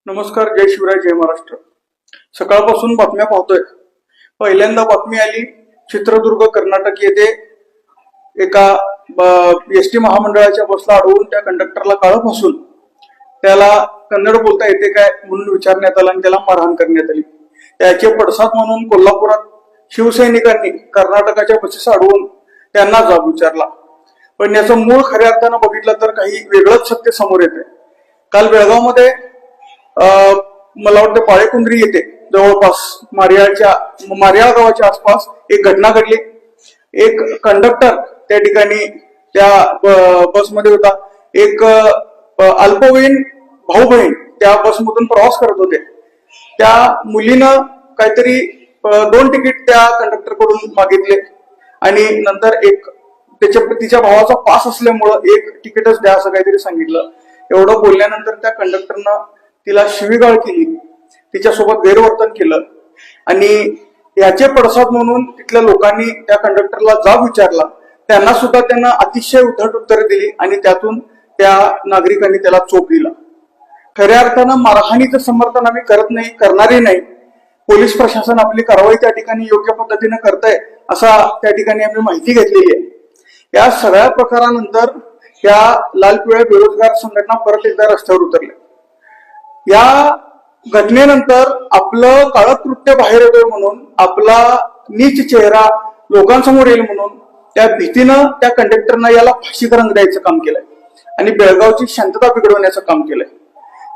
नमस्कार, जय शिवराय, जय महाराष्ट्र. सकाळपासून बातम्या पाहतोय. पहिल्यांदा बातमी आली चित्रदुर्ग कर्नाटक येथे एका एसटी महामंडळाच्या बसला अडवून त्या कंडक्टरला काळं फासून त्याला कन्नड बोलता येते काय म्हणून विचारण्यात आलं आणि त्याला मारहाण करण्यात आली. त्याचे पडसाद म्हणून कोल्हापुरात शिवसैनिकांनी कर्नाटकाच्या बसेस अडवून त्यांना जाब विचारला. पण याचं मूळ खऱ्या अर्थानं बघितलं तर काही वेगळंच सत्य समोर येते. काल बेळगावमध्ये मला वाटतं पाळेकुंद्री येथे जवळपास मारियाळ गावाच्या आसपास एक घटना घडली. एक कंडक्टर त्या ठिकाणी त्या बसमध्ये होता. एक अल्पवयीन भाऊ बहीण त्या बसमधून प्रवास करत होते. त्या मुलीनं काहीतरी 2 तिकीट त्या कंडक्टर कडून मागितले आणि नंतर तिच्या भावाचा पास असल्यामुळं 1 तिकीटच द्या असं काहीतरी सांगितलं. एवढं बोलल्यानंतर त्या कंडक्टरनं तिला शिवीगाळ केली, तिच्यासोबत गैरवर्तन केलं आणि याचे पडसाद म्हणून तिथल्या लोकांनी त्या कंडक्टरला जाब विचारला. त्यांना सुद्धा त्यांना अतिशय उद्धट उत्तरे दिली आणि त्यातून त्या नागरिकांनी त्याला चोप दिला. खऱ्या अर्थानं मारहाणीचं समर्थन आम्ही करत नाही, करणारही नाही. पोलीस प्रशासन आपली कारवाई त्या ठिकाणी योग्य पद्धतीने करतंय असा त्या ठिकाणी आम्ही माहिती घेतलेली आहे. या सगळ्या प्रकारानंतर या लाल पिवळ्या बेरोजगार संघटना परत एकदा रस्त्यावर उतरल्या. या घटनेनंतर आपलं काळं कृत्य बाहेर येतोय म्हणून, आपला नीच चेहरा लोकांसमोर येईल म्हणून त्या भीतीनं त्या कंडक्टरनं याला फाशीचा रंग द्यायचं काम केलंय आणि बेळगावची शांतता बिघडवण्याचं काम केलंय.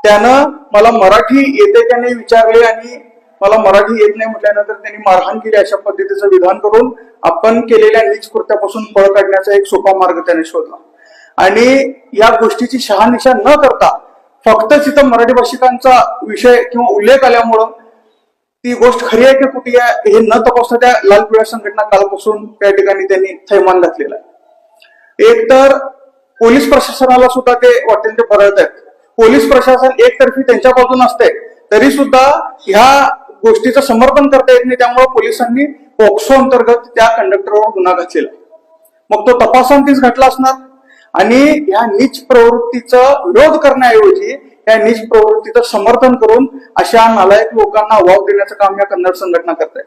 त्यानं मला मराठी येते का नाही विचारले आणि मला मराठी येत नाही म्हटल्यानंतर त्यांनी मारहाण केली. अशा पद्धतीचं विधान करून आपण केलेल्या नीच कृत्यापासून पळ काढण्याचा एक सोपा मार्ग त्याने शोधला आणि या गोष्टीची शहानिशा न करता फक्त तिथं मराठी भाषिकांचा विषय किंवा उल्लेख आल्यामुळं ती गोष्ट खरी आहे की कुठे आहे हे न तपासता त्या लाल पिवळ्या संघटना कालपासून त्या ठिकाणी त्यांनी थैमान घातलेला आहे. एक तर पोलीस प्रशासनाला सुद्धा ते वाटेल ते बदलत आहेत. पोलीस प्रशासन एकतर्फी त्यांच्या बाजून असते तरी सुद्धा ह्या गोष्टीचं समर्थन करता येत नाही. त्यामुळे पोलिसांनी पॉक्सो अंतर्गत त्या कंडक्टरवर गुन्हा घातलेला. मग तो तपासांतीच घटला असणार आणि या नीच प्रवृत्तीचा विरोध करण्याऐवजी या नीच प्रवृत्तीचं समर्थन करून अशा नालायक लोकांना वाव देण्याचं काम या कन्नड संघटना करतायत.